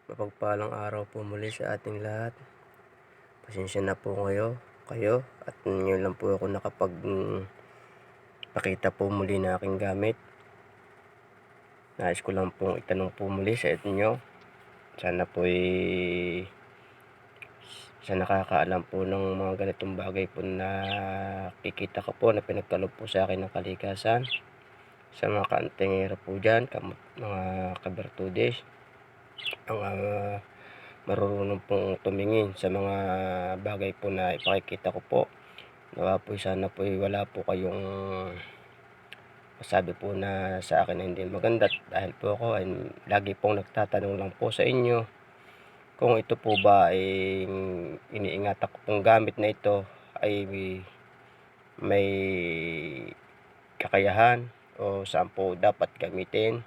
Mapagpalang araw po muli sa ating lahat. Pasensya na po kayo at ngayon lang po ako pakita po muli ng aking gamit. Nais ko lang pong itanong po muli sa inyo. Sana po sa nakakaalam po ng mga ganitong bagay po na kikita ko po na pinagkaloob po sa akin ng kalikasan. Sa mga kaantingero po dyan, mga kabertudes, mga marunong pong tumingin sa mga bagay po na ipakikita ko po. Nawa po sana po wala po kayong masabi po na sa akin na hindi maganda, dahil po ako ay lagi pong nagtatanong lang po sa inyo kung ito po ba ay iniingatan ko pong gamit na ito ay may kakayahan o saan po dapat gamitin,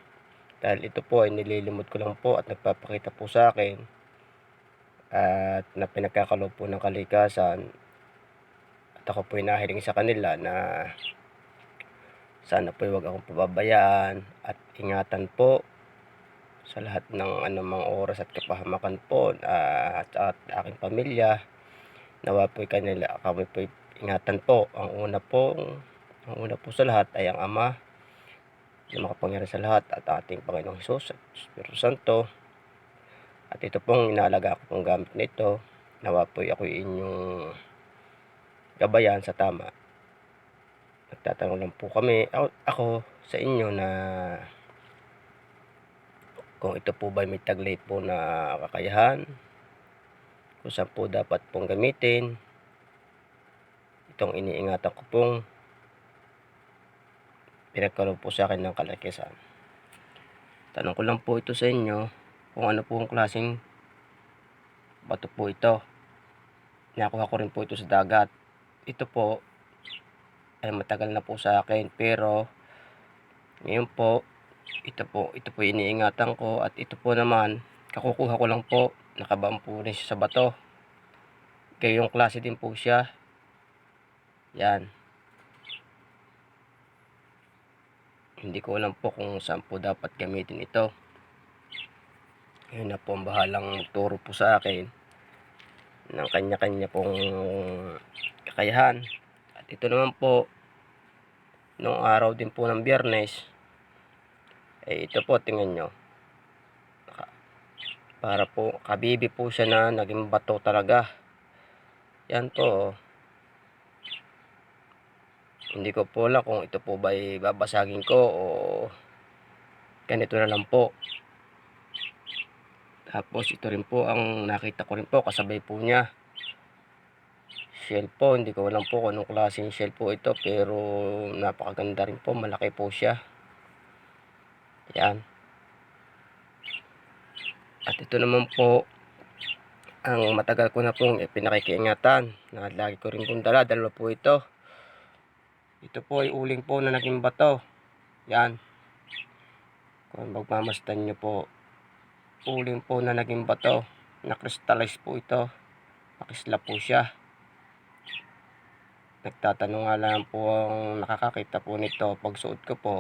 dahil ito po ay nililimot ko lang po at nagpapakita po sa akin at na pinagkakaloob po ng kalikasan. At ako po nahiling sa kanila na sana po huwag akong pababayaan at ingatan po sa lahat ng anumang oras at kapahamakan po at aking pamilya. Nawa po kami po ingatan po. Ang una po sa lahat ay ang Ama na makapangyarihan sa lahat at ating Panginoong Hesus at Espiritu Santo. At ito pong inaalaga ko pong gamit nito. Nawa po ako inyong gabayan sa tama. Nagtatanong lang po ako sa inyo na kung ito po ba may taglay po na kakayahan, kung saan po dapat pong gamitin itong iniingatan ko pong pinagkaloob po sa akin ng kalikasan. Tanong ko lang po ito sa inyo kung ano po ang klaseng bato po ito. Nakuha ko rin po ito sa dagat. Ito po ay matagal na po sa akin, pero ngayon po ito po iniingatan ko, at ito po naman kakukuha ko lang po, nakabaon po rin siya sa bato. Gayong klase din po siya. Yan. Hindi ko alam po kung saan po dapat gamitin ito. Ngayon na po ang bahalang magturo po sa akin ng kanya-kanya pong kakayahan. At ito naman po, noong araw din po ng Biyernes, ito po, tingnan nyo. Para po, kabibi po siya na naging bato talaga. Yan po. Hindi ko po alam kung ito po ba ay babasagin ko o ganito na lang po. Tapos ito rin po ang nakita ko rin po, kasabay po niya. Shell po, hindi ko alam po kung anong klaseng shell po ito, pero napakaganda rin po, malaki po siya. Yan. At ito naman po ang matagal ko na pong pinakikiingatan na lagi ko rin pong dala po ito. Ito po ay uling po na naging bato. Yan. Kung magmamasdan nyo po, uling po na naging bato, na crystallize po ito. Nakisla po siya. Nagtatanong nga lang po ang nakakakita po nito pag suot ko po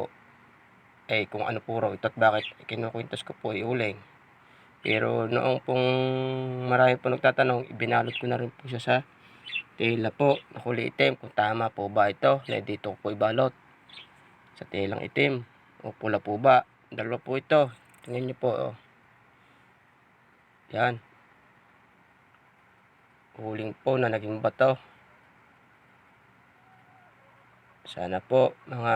kung ano po raw ito at bakit kinukwintas ko po uling. Pero noong pong marami po nagtatanong, ibinalot ko na rin po siya sa tela po na kulay itim, kung tama po ba ito na dito po ibalot sa telang itim o pula po ba. Dalawa po ito, tingnan nyo po, oh. Yan, huling po na naging bato. Sana po mga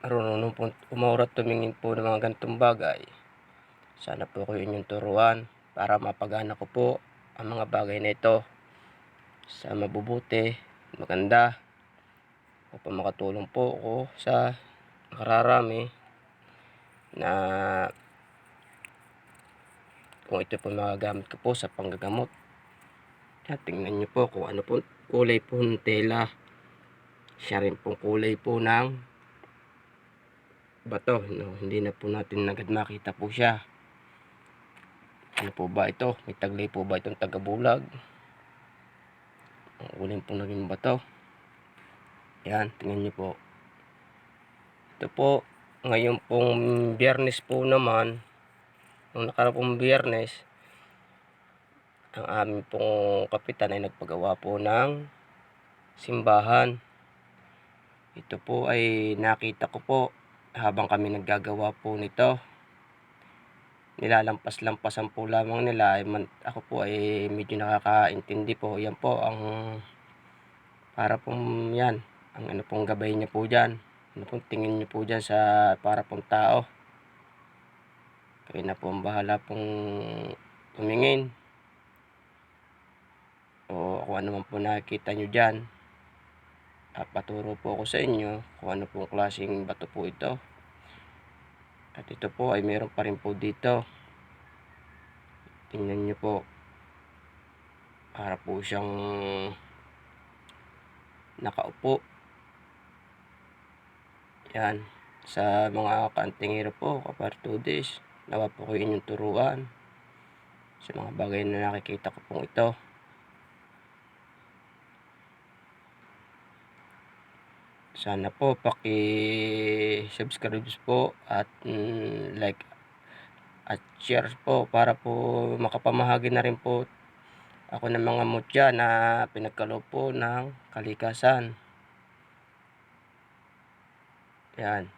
marunong po umaurat tumingin po ng mga ganitong bagay, sana po kayo inyong turuan para mapagana ko po ang mga bagay na ito sa mabubuti, maganda, upang makatulong po ako sa nakararami na kung ito po magagamit ko po sa panggagamot. At tingnan nyo po kung ano po kulay po ng tela, siya rin pong kulay po ng bato, no? Hindi na po natin agad makita po siya. Ano po ba ito? May taglay po ba itong tagabulag? Ang uling po naging bato. Yan, tingnan nyo po. Ito po, ngayon pong Biyernes po naman, Nung nakaraan pong Biyernes, ang aming pong kapitan ay nagpagawa po ng simbahan. Ito po ay nakita ko po habang kami naggagawa po nito. Nilalampas-lampasan po lamang nila. Ako po ay medyo nakakaintindi po. Yan po ang para pong yan. Ang ano pong gabay niya po dyan. Ano pong tingin niyo po dyan sa para pong tao. Kayo na po ang bahala pong tumingin. O kung ano man po nakikita nyo dyan. Paturo po ako sa inyo kung ano pong klaseng bato po ito. At ito po ay meron pa rin po dito. Tingnan nyo po. Para po siyang nakaupo. Yan. Sa mga kaantingero po, kapartudes, nawa po ko inyong turuan sa mga bagay na nakikita ko pong ito. Sana po paki-subscribe po at like at share po para po makapamahagi na rin po ako ng mga mutya na pinagkaloob po ng kalikasan. Yan.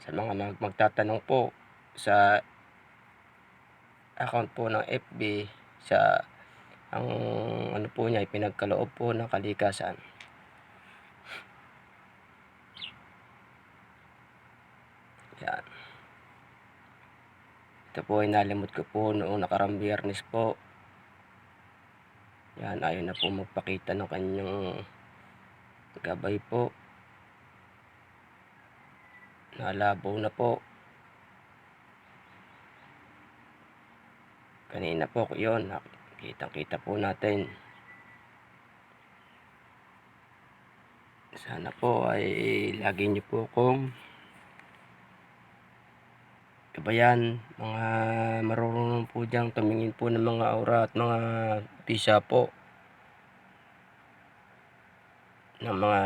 Sa mga magtatanong po sa account po ng FB sa ang ano po niya ay pinagkaloob po ng kalikasan. Yan. Ito po ay nalimot ko po noong nakarang Biyernes po. Yan, ayaw na po magpakita ng kanyang gabay po. Nalabaw na po. Kanina po yun, kitang-kita po natin. Sana po ay lagi niyo po kung kabayan, mga marunong po diyang tumingin po ng mga aura at mga bisa po ng mga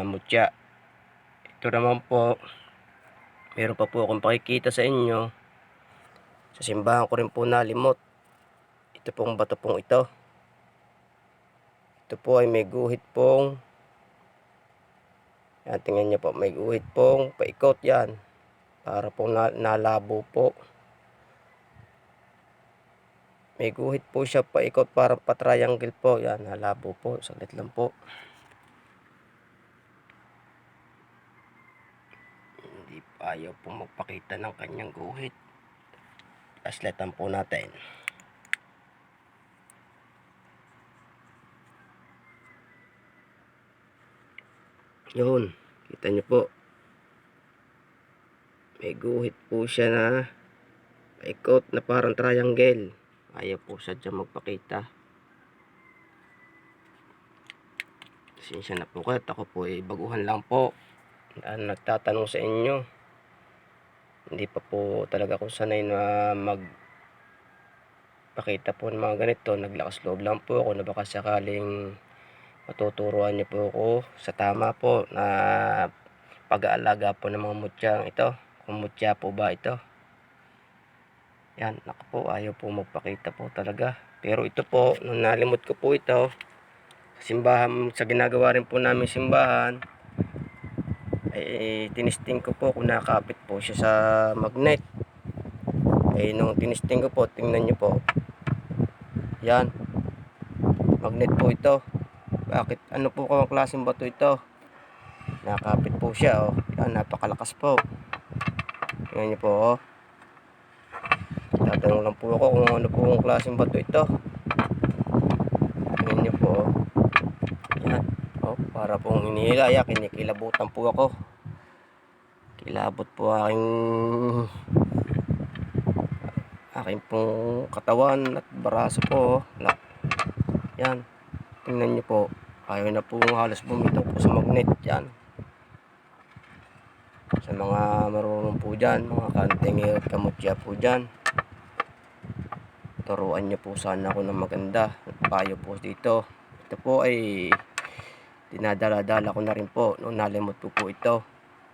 mutya. Ito naman po, meron pa po akong pakikita sa inyo. Sa simbahan ko rin po nalimot. Ito pong bato pong ito. Ito po ay may guhit pong, yan, tingnan niyo po, may guhit pong paikot yan. Para pong nalabo po. May guhit po siya paikot para pa-triangle po. Yan, nalabo po. Saglit lang po. Hindi pa ayaw po magpakita ng kanyang guhit. Flashlightan po natin. Yun, kita nyo po. May guhit po siya na paikot na parang triangle. Ayaw po siya dyan magpakita. Pasensya na po kayo. Ako po ay baguhan lang po. Nagtatanong sa inyo. Hindi pa po talaga ako sanay na magpakita po ng mga ganito. Naglakas loob lang po ako na baka sakaling matuturuan niyo po ako sa tama po na pag-aalaga po ng mga mutyang ito. Kung mutya po ba ito. Yan, naku po, ayaw po magpakita po talaga. Pero ito po, nung nalimot ko po ito, sa simbahan, sa ginagawa rin po namin simbahan, ay tinisting ko po kung nakapit po siya sa magnet. Ay nung tinisting ko po, tingnan nyo po. Yan, magnet po ito. Bakit? Ano po kung klaseng bato ito? Nakapit po siya, oh. Yan, napakalakas po. Tingnan nyo po, oh. Tatanong lang po ako kung ano po ang klaseng bato ito. Tingnan nyo po, oh. Yan, oh, para pong inihilaya, kinikilabutan po ako. Kilabot po aking pong katawan at baraso po, oh. Yan, tingnan nyo po. Ayaw na po halos bumitaw po sa magnet. Yan. Sa mga marunong po dyan, mga kanting kamutya po dyan, turuan nyo po sana ako ng maganda. Payo po dito. Ito po ay dinadala-dala ko na rin po nung nalimot ko po ito.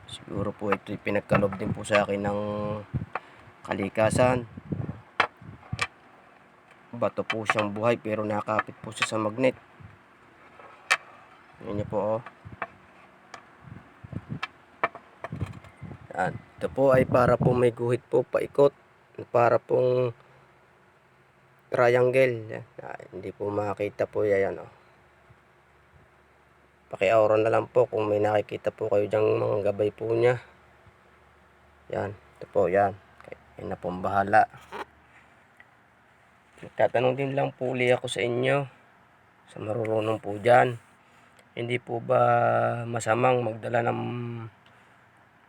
Siguro po ito pinagkalob din po sa akin ng kalikasan. bato po siyang buhay pero nakapit po siya sa magnet. Yan niyo po oh. Yan. Ito po ay para po may guhit po paikot. Para pong triangle. Yan. Hindi po makita po yan oh. Paki-aura na lang po kung may nakikita po kayo dyang mga gabay po niya. Yan. Ito po yan. Yan na pong bahala. Nagtatanong din lang po uli ako sa inyo. Sa marurunong po dyan. Hindi po ba masamang magdala ng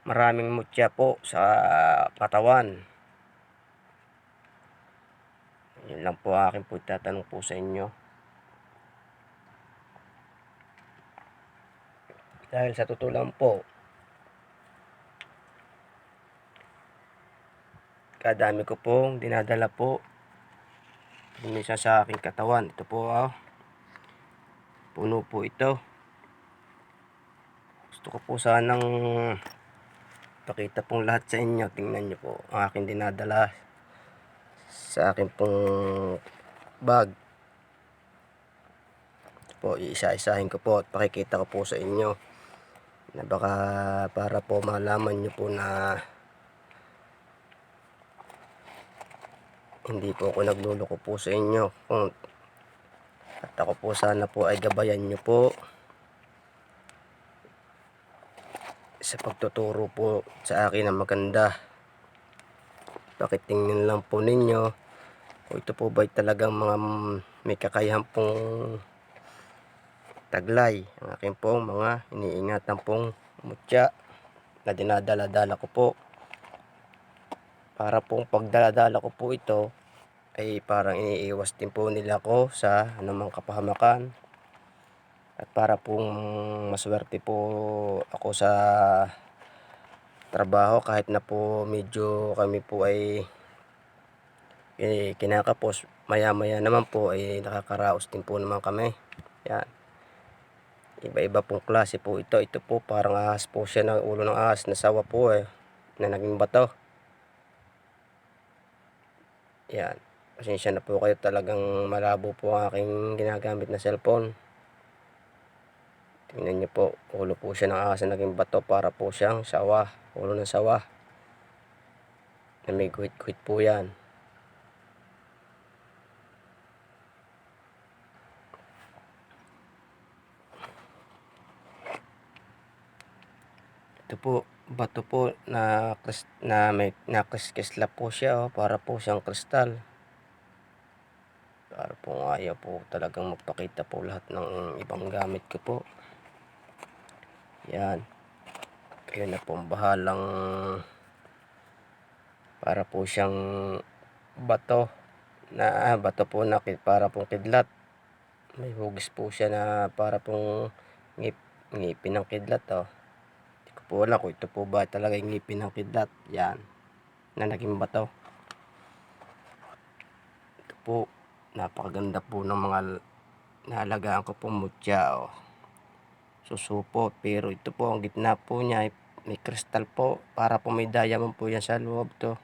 maraming mutya po sa katawan? Yun lang po akin po tatanong po sa inyo. Dahil sa totoo lang po, kadami ko pong dinadala po minsan sa aking katawan. Ito po oh. Puno po ito. Gusto ko po sanang pakita pong lahat sa inyo. Tingnan nyo po ang aking dinadala sa aking pong bag. Ito po, iisa-isahin ko po at pakikita ko po sa inyo na baka para po malaman nyo po na hindi po ako nagluloko po sa inyo. At ako po sana po ay gabayan nyo po sa pagtuturo po sa akin na maganda. Pakitingnan lang po ninyo kung ito po ba talagang mga may kakayahan pong taglay ang aking pong mga iniingatan pong mutya na dinadala-dala ko po. Para pong pagdala-dala ko po ito ay parang iniiwas din po nila ko sa anumang kapahamakan. At para pong maswerte po ako sa trabaho kahit na po medyo kami po ay kinakapos, maya-maya naman po ay nakakaraos din po naman kami. Yan. Iba-iba pong klase po ito. Ito po parang ahas po siya, ng ulo ng ahas na sawa po eh, na naging bato. Yan. Pasensya na po kayo, talagang malabo po ang aking ginagamit na cellphone. Tingnan nyo po, ulo po siya ng ahas na naging bato, para po siyang sawa, ulo ng sawa. Na may guhit-guhit po yan. Ito po, bato po na may nakriskisla po siya oh, para po siyang kristal. Para po ayaw po talagang magpakita po lahat ng ibang gamit ko po. Yan. Kayo na po ang bahalang para po siyang bato na bato po na para pong kidlat. May hugis po siya na para pong ngipin ng kidlat oh. Hindi ko po alam kung ito po ba talaga yung ngipin ng kidlat. Yan. Na naging bato. Ito po. Napakaganda po ng mga naalagaan ko pong mutya oh. Susupo, pero ito po ang gitna po niya may kristal po, para po may diamond po yan sa loob to.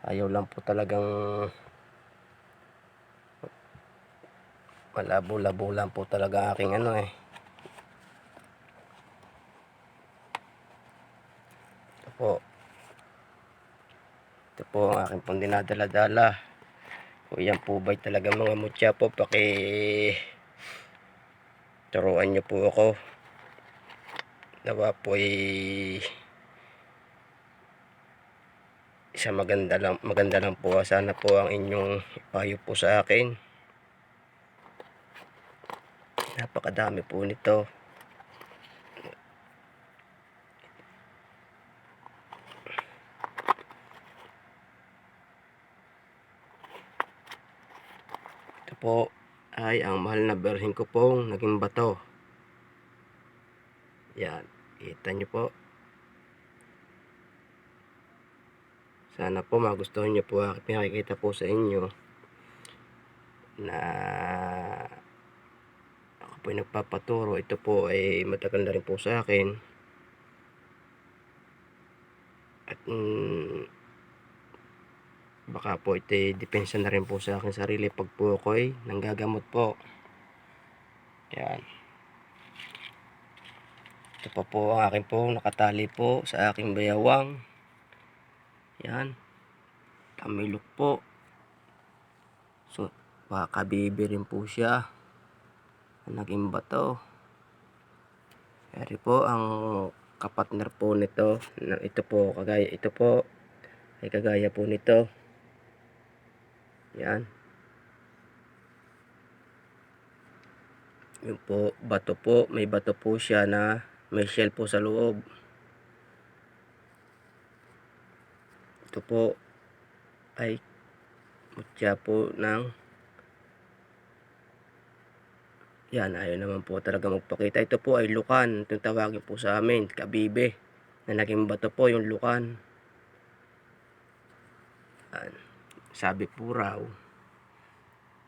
Ayaw lang po talagang malabo-labo lang po talaga aking ano eh. Ito po ang aking pong dinadala-dala. Kung yan po ba'y talagang mga mutya po, turuan nyo po ako. Nawa po ay isa maganda lang po. Sana po ang inyong payo po sa akin. Napakadami po nito. Ito po ay ang mahal na berhin ko pong naging bato. Yan, kita nyo po. Sana po magustuhan nyo po ang pinakikita po sa inyo na ako po ay nagpapaturo. Ito po ay matagal na rin po sa akin. At Baka po ito depensa na rin po sa aking sarili pag po ako'y nanggagamot po. Yan. Ito pa po ang aking po nakatali po sa aking bayawang. Yan. Tamilok po. So, baka bibi rin po siya. Naging bato. Eri po ang kapatner po nito. Ito po ay kagaya po nito. Yan. Yung po, bato po. May bato po siya na may shell po sa loob. Ito po ay mutya po ng yan, ayaw naman po talaga magpakita. Ito po ay lukan. Itong tawagin po sa amin, kabibe. Na naging bato po yung lukan. Yan. Sabi po raw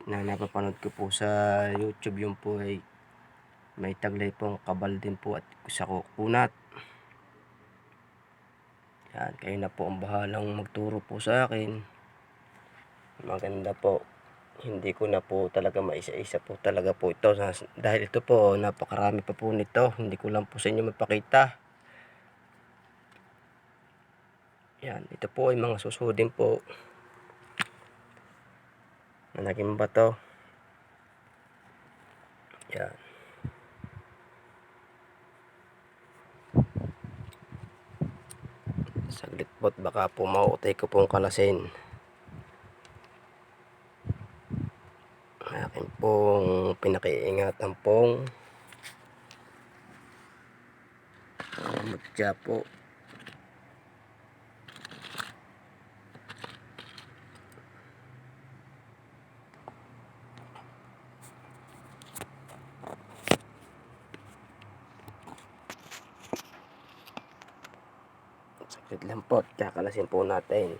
na napapanood ko po sa YouTube, yung po ay may taglay pong kabal din po at sa kukunat. Yan, kayo na po ang bahalang magturo po sa akin. Maganda po. Hindi ko na po talaga maisa-isa po talaga po ito. Dahil ito po, napakarami pa po nito. Hindi ko lang po sa inyo mapakita. Yan, ito po ay mga susudin po na naging bato. Yan. Saglit po, baka po mautay ko pong kalasin. Akin pong pinakiingatan pong mutya po. Saglit lang po, kakalasin po natin.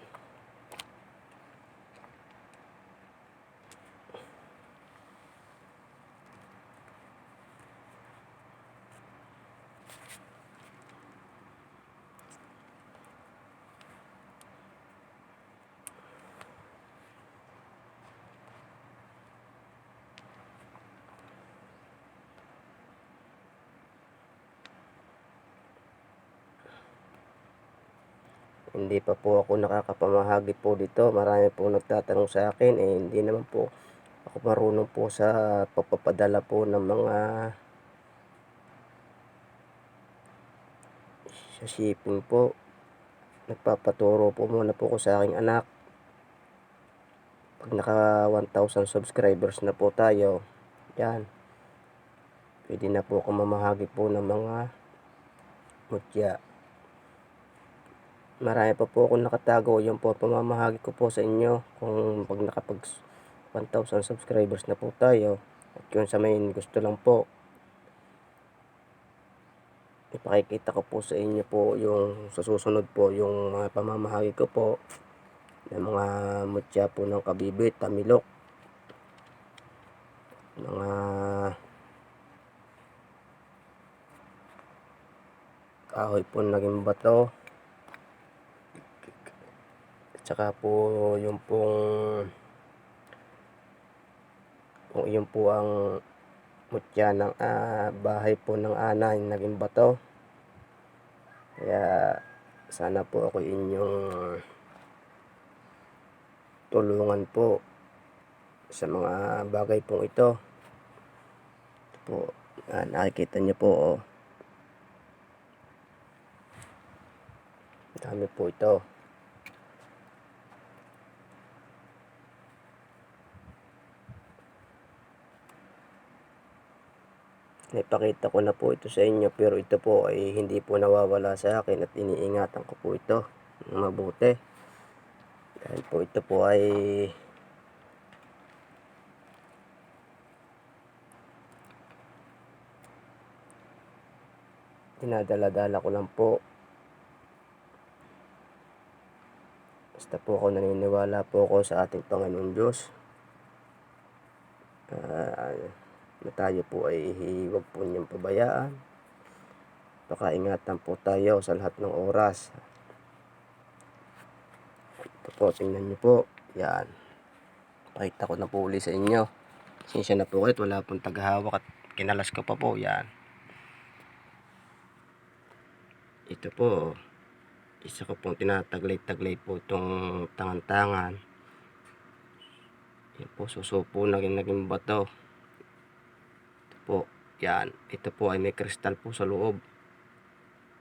Hindi pa po ako nakakapamahagi po dito. Marami po nagtatanong sa akin. Hindi naman po ako marunong po sa pagpapadala po ng mga sa shipping po. Nagpapaturo po muna po ko sa aking anak. Pag naka 1,000 subscribers na po tayo, yan, pwede na po ako mamahagi po ng mga mutya. Marami pa po akong nakatago. Yung po pamamahagi ko po sa inyo kung pag nakapag 1,000 subscribers na po tayo. At yun sa may gusto lang po, ipakikita ko po sa inyo po yung sa susunod po yung mga pamamahagi ko po ng mga mutya po ng kabibit, tamilok, mga kahoy po naging bato, at saka po yung yung po ang mutya ng bahay po ng anay naging bato. Kaya sana po ako inyong tulungan po sa mga bagay pong ito. Ito po, nakikita niyo po, oh. Dami po ito. Naipakita ko na po ito sa inyo, pero ito po ay hindi po nawawala sa akin at iniingatan ko po ito mabuti. Dahil po ito po ay dinadala-dala ko lang po. Basta po ako naniniwala po ako sa ating Panginoon Diyos. Na tayo po ay huwag po niyang pabayaan. Pakaingatan po tayo sa lahat ng oras. Ito po, tingnan nyo po. Yan. Pakita ko na po ulit sa inyo. Sinsya na po kayo, wala pong taghahawak at kinalas ko pa po. Yan. Ito po, isa ko pong tinataglay-taglay po itong tangan-tangan. Yan po, susupo na naging bato. Ito po, yan. Ito po ay may kristal po sa loob.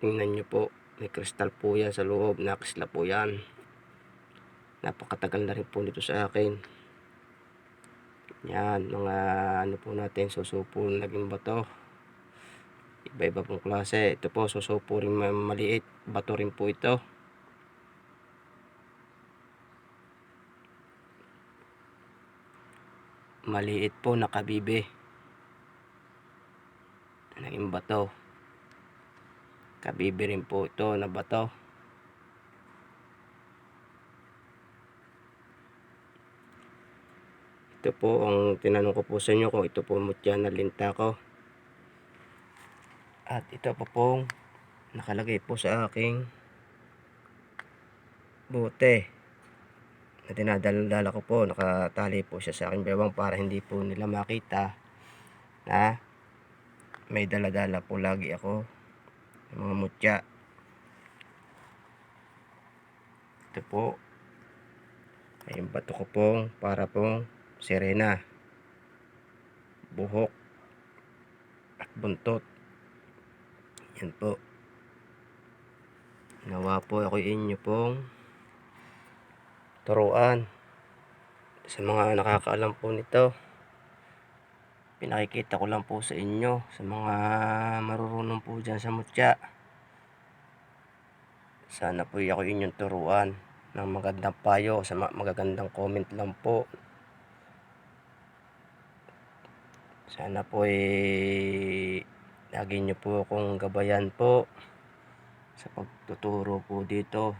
Tingnan nyo po, may kristal po yan sa loob. Nakisla po yan. Napakatagal na rin po nito sa akin. Yan, mga ano po natin, susupo naging bato. Iba-iba pong klase. Ito po, susupo rin maliit. Bato rin po ito. Maliit po, nakabibe. Naging bato. Kabibe rin po ito na bato. Ito po ang tinanong ko po sa inyo kung ito po mutya na linta ko. At ito po pong nakalagay po sa aking bote na dinadala ko po. Nakatali po siya sa aking bewang para hindi po nila makita na may daladala po lagi ako ng mga mutya. Ito po ay yung bato ko pong para pong sirena, buhok at buntot. Yan po. Nawa po ako inyo pong turuan sa mga nakakaalam po nito. Pinakikita ko lang po sa inyo, sa mga marurunong po dyan sa mutya. Sana po ako inyong turuan ng magandang payo, sa magagandang comment lang po. Sana po lagi nyo po akong gabayan po sa pagtuturo po dito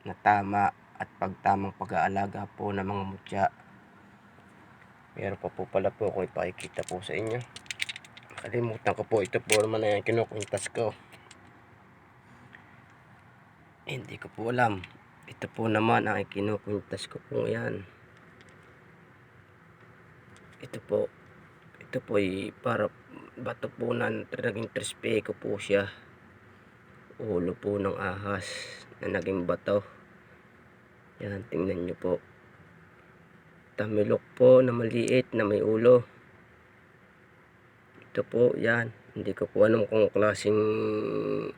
na tama at pagtamang pag-aalaga po ng mga mutya. Meron pa po pala po ako ipakikita po sa inyo. Kalimutan ko po, ito po naman na yung kinukwintas ko. Hindi ko po alam. Ito po naman ang kinukwintas ko po yan. Ito po ay para bato po na naging trespe ko po siya. Ulo po ng ahas na naging bato. Yan, tingnan nyo po. Tamilok po na maliit na may ulo. Ito po, yan. Hindi ko po alam kung klaseng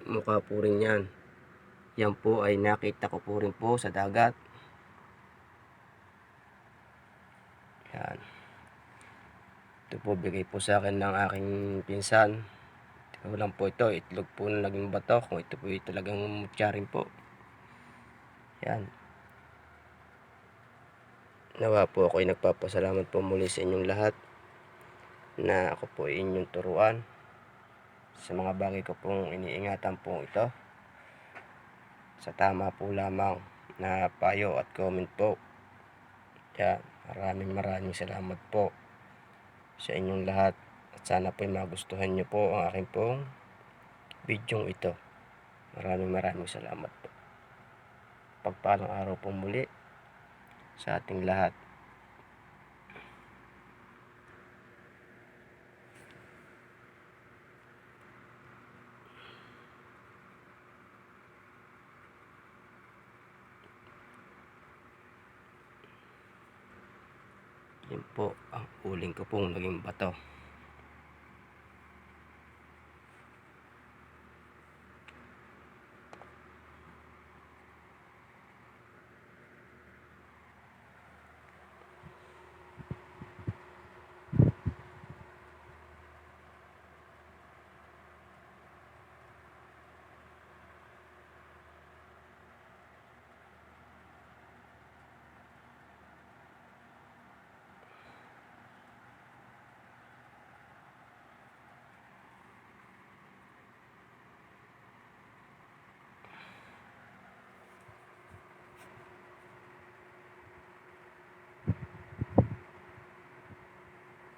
mukha po rin yan. Yan po ay nakita ko po rin po sa dagat. Yan. Ito po, bigay po sa akin ng aking pinsan. Ito lang po ito, itlog po na naging bato. Kung ito po talagang mutya rin po. Yan. Nawa po ako ay nagpapasalamat po muli sa inyong lahat na ako po ay inyong turuan sa mga bagay ko pong iniingatan po ito. Sa tama po lamang na payo at comment po. Yan. Maraming salamat po sa inyong lahat. At sana po ay magustuhan nyo po ang aking pong bidyong ito. Maraming salamat po. Pagpalang araw po muli sa ating lahat. Yan po ang uling ko pong naging bato.